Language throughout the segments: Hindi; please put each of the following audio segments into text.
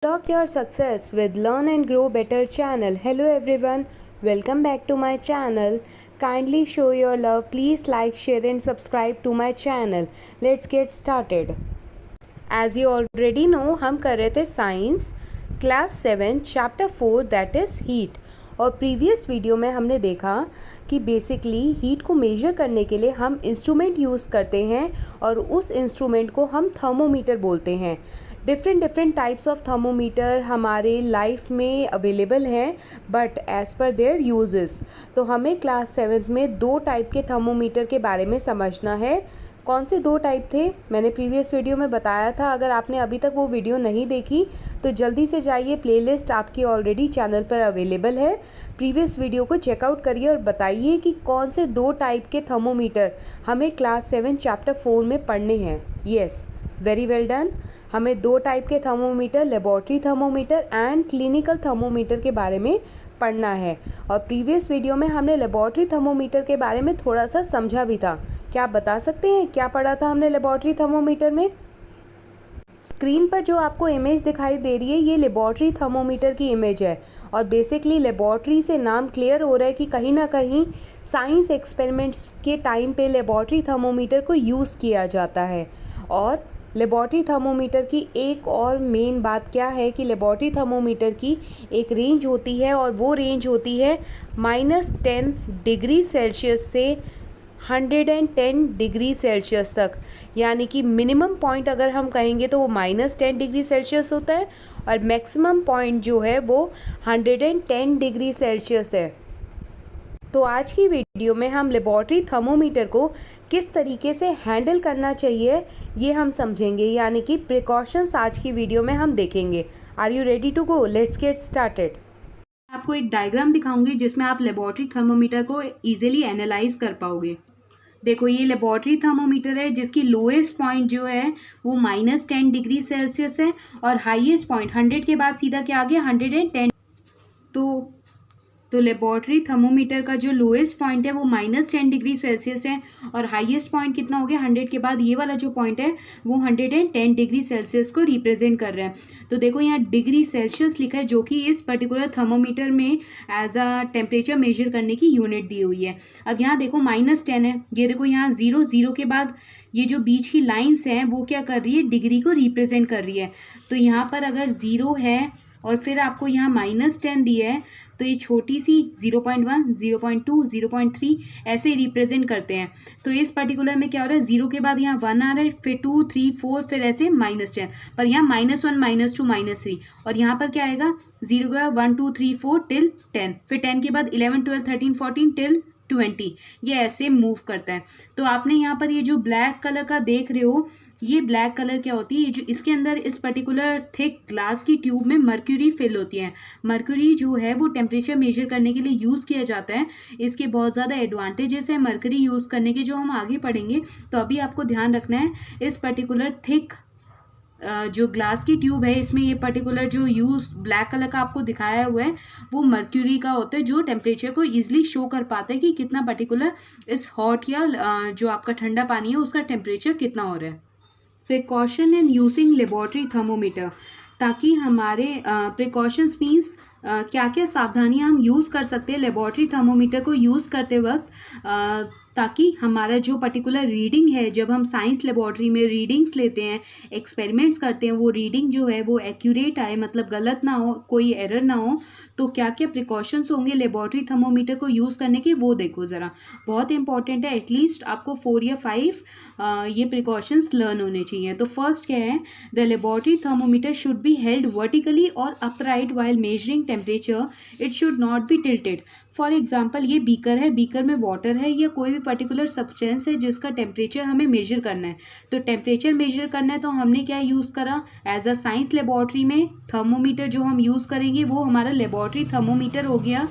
Talk your success with Learn and Grow Better channel. Hello everyone, welcome back to my channel. Kindly show your love. Please like, share and subscribe to my channel. Let's get started. As you already know, हम कर रहे थे science class 7 chapter 4 that is heat. और प्रीवियस वीडियो में हमने देखा कि बेसिकली हीट को मेजर करने के लिए हम इंस्ट्रूमेंट यूज़ करते हैं और उस इंस्ट्रूमेंट को हम थर्मोमीटर बोलते हैं। डिफरेंट टाइप्स ऑफ थर्मोमीटर हमारे लाइफ में अवेलेबल हैं but as per there uses. तो हमें क्लास 7 में 2 टाइप के थर्मोमीटर के बारे में समझना है। कौन से 2 टाइप थे मैंने प्रीवियस वीडियो में बताया था। अगर आपने अभी तक वो वीडियो नहीं देखी तो जल्दी से जाइए, प्लेलिस्ट आपकी ऑलरेडी चैनल पर अवेलेबल है। प्रीवियस वीडियो को चेकआउट करिए और बताइए कि कौन से 2 टाइप के थर्मोमीटर हमें क्लास 7 चैप्टर 4 में पढ़ने हैं। Yes, very well done. हमें 2 टाइप के thermometer, laboratory thermometer and clinical thermometer के बारे में पढ़ना है। और प्रीवियस वीडियो में हमने लेबॉर्ट्री थर्मोमीटर के बारे में थोड़ा सा समझा भी था। क्या आप बता सकते हैं क्या पढ़ा था हमने लेबॉर्ट्री थर्मोमीटर में? स्क्रीन पर जो आपको इमेज दिखाई दे रही है ये लेबॉर्ट्री थर्मोमीटर की इमेज है। और बेसिकली लेबॉर्ट्री से नाम क्लियर हो रहा है कि कहीं ना कहीं साइंस एक्सपेरिमेंट्स के टाइम पे लेबॉर्ट्री थर्मोमीटर को यूज़ किया जाता है। और लेबॉर्ट्री थर्मोमीटर की एक और मेन बात क्या है कि लेबॉर्ट्री थर्मोमीटर की एक रेंज होती है और वो रेंज होती है -10 डिग्री सेल्सियस से 110 डिग्री सेल्सियस तक। यानी कि मिनिमम पॉइंट अगर हम कहेंगे तो वो -10 डिग्री सेल्सियस होता है और मैक्सिमम पॉइंट जो है वो 110 डिग्री सेल्सियस है। तो आज की वीडियो में हम लेबॉर्ट्री थर्मोमीटर को किस तरीके से हैंडल करना चाहिए ये हम समझेंगे, यानी कि प्रिकॉशंस आज की वीडियो में हम देखेंगे। Are you ready to go? Let's get started. आपको एक डायग्राम दिखाऊंगी जिसमें आप लेबॉर्ट्री थर्मोमीटर को इजीली एनालाइज कर पाओगे। देखो, ये लेबॉर्ट्री थर्मोमीटर है जिसकी लोएस्ट पॉइंट जो है वो -10 डिग्री सेल्सियस है और हाईएस्ट पॉइंट 100 के बाद सीधा क्या आ गया 110। तो लेबॉर्ट्री थर्मोमीटर का जो लोएस्ट पॉइंट है वो -10 डिग्री सेल्सियस है और हाईएस्ट पॉइंट कितना हो गया 100 के बाद ये वाला जो पॉइंट है वो 110 डिग्री सेल्सियस को रिप्रेजेंट कर रहा है। तो देखो यहाँ डिग्री सेल्सियस लिखा है जो कि इस पर्टिकुलर थर्मोमीटर में एज अ टेम्परेचर मेजर करने की यूनिट दी हुई है। अब यहाँ देखो -10 है, ये देखो यहाँ 0 के बाद ये जो बीच की लाइन्स हैं वो क्या कर रही है, डिग्री को रिप्रेजेंट कर रही है। तो यहाँ पर अगर 0 है और फिर आपको यहाँ -10 दिया है तो ये छोटी सी 0.1, 0.2, 0.3 ऐसे रिप्रेजेंट करते हैं। तो इस पर्टिकुलर में क्या हो रहा है, 0 के बाद यहाँ 1 आ रहा है, फिर 2, 3, 4, फिर ऐसे -10, पर यहाँ -1, -2, -3 और यहाँ पर क्या आएगा 0 के बाद 1, 2, 3, 4 टिल 10, फिर 10 के बाद 11, 12, 13, 14 टिल 20, ये ऐसे मूव करता है। तो आपने यहाँ पर ये जो ब्लैक कलर का देख रहे हो, ये ब्लैक कलर क्या होती है, जो इसके अंदर इस पर्टिकुलर थिक ग्लास की ट्यूब में मर्क्यूरी फिल होती है। मर्क्यूरी जो है वो टेम्परेचर मेजर करने के लिए यूज़ किया जाता है। इसके बहुत ज़्यादा एडवांटेजेस हैं मर्क्यूरी यूज़ करने के, जो हम आगे पढ़ेंगे। तो अभी आपको ध्यान रखना है इस पर्टिकुलर थिक जो ग्लास की ट्यूब है इसमें ये पर्टिकुलर जो यूज ब्लैक कलर का आपको दिखाया हुआ है वो मर्क्यूरी का होता है, जो टेम्परेचर को इजीली शो कर पाता है कि कितना पर्टिकुलर इस हॉट या जो आपका ठंडा पानी है उसका टेम्परेचर कितना हो रहा है। Precaution in using laboratory thermometer, ताकि हमारे प्रिकॉशंस मीन्स क्या क्या सावधानियां हम यूज़ कर सकते हैं लेबॉर्ट्री थर्मोमीटर को यूज़ करते वक्त, ताकि हमारा जो पर्टिकुलर रीडिंग है, जब हम साइंस लेबॉर्ट्री में रीडिंग्स लेते हैं, एक्सपेरिमेंट्स करते हैं, वो रीडिंग जो है वो एक्यूरेट आए, मतलब गलत ना हो, कोई एरर ना हो। तो क्या क्या प्रिकॉशंस होंगे लेबॉर्ट्री थर्मोमीटर को यूज़ करने के, वो देखो ज़रा, बहुत इंपॉर्टेंट है। एटलीस्ट आपको 4 या 5 ये प्रिकॉशंस लर्न होने चाहिए। तो फर्स्ट क्या है, the laboratory thermometer should be held vertically और upright while measuring temperature, it should not be tilted. For example ये बीकर है, बीकर में वाटर है या कोई भी पर्टिकुलर सब्सटेंस है जिसका टेम्परेचर हमें मेजर करना है। तो टेम्परेचर मेजर करना है तो हमने क्या यूज़ करा एज अ साइंस लेबॉर्ट्री में, थर्मोमीटर जो हम यूज़ करेंगे वो हमारा लेबॉर्ट्री थर्मोमीटर हो गया।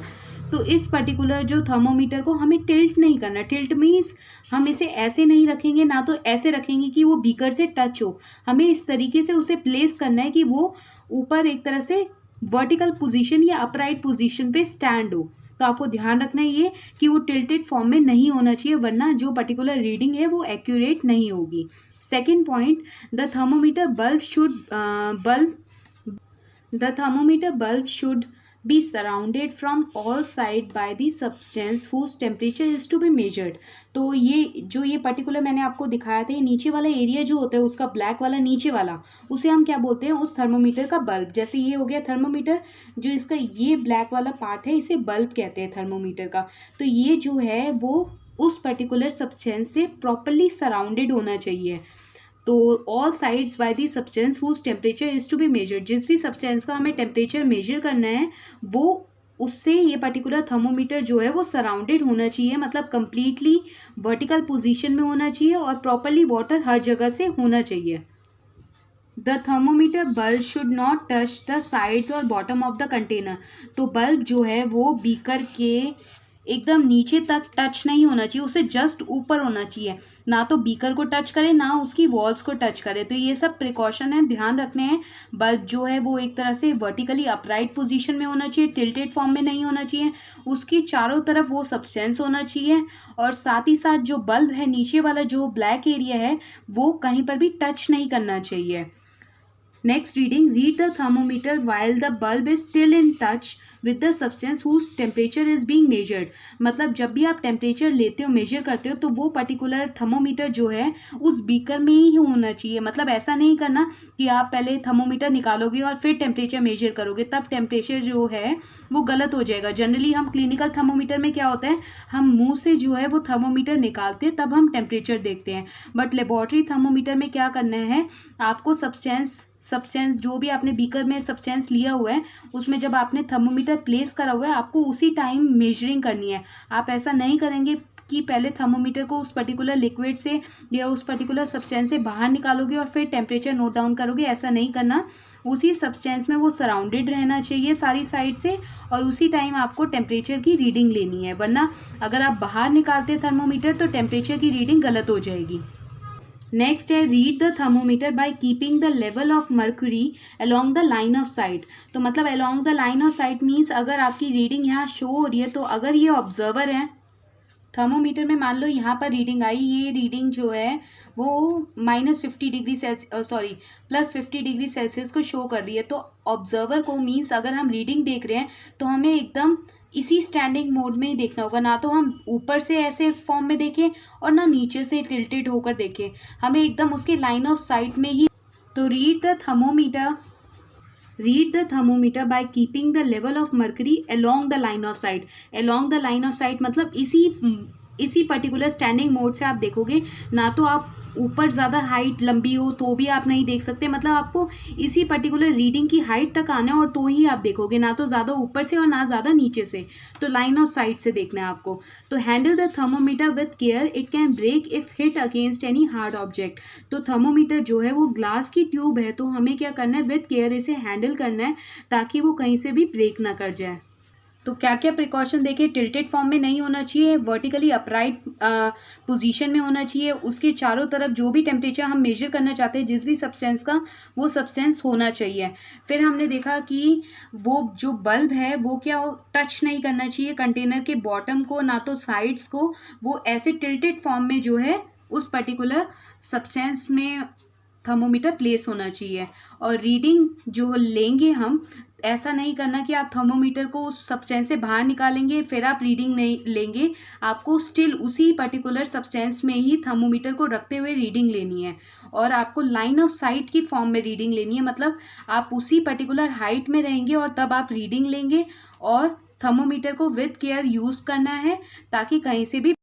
तो इस पर्टिकुलर जो थर्मोमीटर को हमें टिल्ट नहीं करना। टिल्ट मीन्स हम इसे ऐसे नहीं रखेंगे, ना तो ऐसे रखेंगे कि वो बीकर से टच हो, हमें इस तरीके से उसे प्लेस करना है कि वो ऊपर एक तरह से वर्टिकल पोजीशन या अपराइट पोजीशन पे स्टैंड हो। तो आपको ध्यान रखना है ये कि वो टिल्टेड फॉर्म में नहीं होना चाहिए, वरना जो पर्टिकुलर रीडिंग है वो एक्यूरेट नहीं होगी। Second point, the thermometer bulb The thermometer bulb should be surrounded from all side by the substance whose temperature is to be measured. तो ये पर्टिकुलर मैंने आपको दिखाया था, ये नीचे वाला एरिया जो होता है उसका ब्लैक वाला नीचे वाला, उसे हम क्या बोलते हैं, उस थर्मोमीटर का बल्ब। जैसे ये हो गया थर्मोमीटर, जो इसका ये ब्लैक वाला पार्ट है इसे बल्ब कहते हैं थर्मोमीटर का। तो ये जो है वो उस पर्टिकुलर सब्सटेंस से प्रॉपरली सराउंडेड होना चाहिए। तो all sides by the substance whose temperature is to be measured, जिस भी सब्सटेंस का हमें टेम्परेचर मेजर करना है वो उससे ये पर्टिकुलर थर्मोमीटर जो है वो सराउंडेड होना चाहिए, मतलब कंप्लीटली वर्टिकल पोजीशन में होना चाहिए और प्रॉपरली वाटर हर जगह से होना चाहिए। The thermometer bulb should not touch the sides और बॉटम ऑफ द कंटेनर। तो बल्ब जो है वो बीकर के एकदम नीचे तक टच नहीं होना चाहिए, उसे जस्ट ऊपर होना चाहिए, ना तो बीकर को टच करे ना उसकी वॉल्स को टच करे। तो ये सब प्रिकॉशन है, ध्यान रखने हैं। बल्ब जो है वो एक तरह से वर्टिकली अपराइट पोजीशन में होना चाहिए, टिल्टेड फॉर्म में नहीं होना चाहिए, उसकी चारों तरफ वो सब्सटेंस होना चाहिए और साथ ही साथ जो बल्ब है नीचे वाला जो ब्लैक एरिया है वो कहीं पर भी टच नहीं करना चाहिए। Next reading, read the thermometer while the bulb is still in touch with the substance whose temperature is being measured. मतलब जब भी आप टेम्परेचर लेते हो, मेजर करते हो, तो वो पर्टिकुलर थर्मोमीटर जो है उस बीकर में ही होना चाहिए। मतलब ऐसा नहीं करना कि आप पहले थर्मोमीटर निकालोगे और फिर टेम्परेचर मेजर करोगे, तब टेम्परेचर जो है वो गलत हो जाएगा। जनरली हम क्लिनिकल थर्मोमीटर में क्या होता है, हम मुंह से जो है वो थर्मोमीटर निकालते हैं तब हम टेम्परेचर देखते हैं, बट लेबोरेटरी थर्मोमीटर में क्या करना है, आपको सब्सटेंस जो भी आपने बीकर में सब्सटेंस लिया हुआ है उसमें जब आपने थर्मोमीटर प्लेस करा हुआ है आपको उसी टाइम मेजरिंग करनी है। आप ऐसा नहीं करेंगे कि पहले थर्मोमीटर को उस पर्टिकुलर लिक्विड से या उस पर्टिकुलर सब्सटेंस से बाहर निकालोगे और फिर टेम्परेचर नोट डाउन करोगे, ऐसा नहीं करना। उसी सब्सटेंस में वो सराउंडेड रहना चाहिए सारी साइड से और उसी टाइम आपको टेम्परेचर की रीडिंग लेनी है, वरना अगर आप बाहर निकालते थर्मोमीटर तो टेम्परेचर की रीडिंग गलत हो जाएगी। नेक्स्ट है, read the thermometer by keeping the level of mercury along the line of site. तो मतलब along the line of site means अगर आपकी रीडिंग यहाँ शो हो रही है तो अगर ये ऑब्जर्वर है थर्मोमीटर में, मान लो यहाँ पर रीडिंग आई, ये रीडिंग जो है वो -50 डिग्री सेल्सियस को शो कर रही है, तो ऑब्जर्वर को मीन्स अगर हम रीडिंग देख रहे हैं तो हमें एकदम इसी स्टैंडिंग मोड में ही देखना होगा, ना तो हम ऊपर से ऐसे फॉर्म में देखें और ना नीचे से टिल्टेड होकर देखें, हमें एकदम उसके लाइन ऑफ साइट में ही। तो read the thermometer by keeping the level of mercury along the line of site. Along the line of site मतलब इसी पर्टिकुलर स्टैंडिंग मोड से आप देखोगे, ना तो आप ऊपर ज़्यादा हाइट लंबी हो तो भी आप नहीं देख सकते, मतलब आपको इसी पर्टिकुलर रीडिंग की हाइट तक आना है और तो ही आप देखोगे, ना तो ज़्यादा ऊपर से और ना ज़्यादा नीचे से। तो लाइन ऑफ साइट से देखना है आपको। तो handle the thermometer with care, it can break if hit against any hard object. तो थर्मोमीटर जो है वो ग्लास की ट्यूब है, तो हमें क्या करना है, विथ केयर इसे हैंडल करना है ताकि वो कहीं से भी ब्रेक ना कर जाए। तो क्या क्या प्रिकॉशन देखें, टिल्टेड फॉर्म में नहीं होना चाहिए, वर्टिकली अपराइट पोजीशन में होना चाहिए, उसके चारों तरफ जो भी टेम्परेचर हम मेजर करना चाहते हैं जिस भी सब्सटेंस का, वो सब्सटेंस होना चाहिए। फिर हमने देखा कि वो जो बल्ब है वो क्या टच नहीं करना चाहिए कंटेनर के बॉटम को, ना तो साइड्स को, वो ऐसे टिल्टेड फॉर्म में जो है उस पर्टिकुलर सब्सटेंस में थर्मोमीटर प्लेस होना चाहिए। और रीडिंग जो लेंगे हम, ऐसा नहीं करना कि आप थर्मोमीटर को उस सब्सटेंस से बाहर निकालेंगे फिर आप रीडिंग नहीं लेंगे, आपको स्टिल उसी पर्टिकुलर सब्सटेंस में ही थर्मोमीटर को रखते हुए रीडिंग लेनी है और आपको लाइन ऑफ साइट की फॉर्म में रीडिंग लेनी है। मतलब आप उसी पर्टिकुलर हाइट में रहेंगे और तब आप रीडिंग लेंगे और थर्मोमीटर को विद केयर यूज़ करना है ताकि कहीं से भी